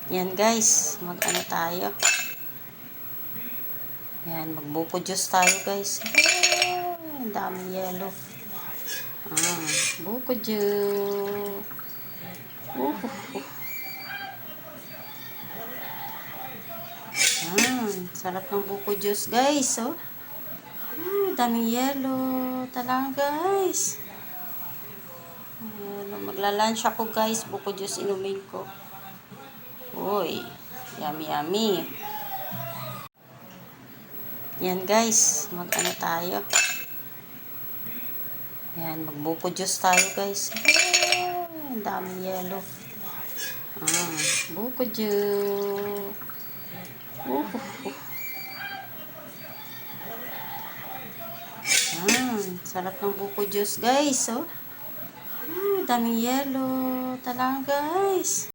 Yan guys, mag-ano tayo. Yan, magbuko juice tayo guys. Ang daming yellow. Buko juice. Sarap ng buko juice guys. Oh. Daming yellow. Talaga guys. Magla-lunch ako guys. Buko juice inumin ko. Uy, yummy yummy. Yan guys, mag-ano tayo. Yan, magbuko juice tayo guys. Ang daming yellow. Buko juice. Sarap ng buko juice guys. Oh. Daming yellow. Talaga guys.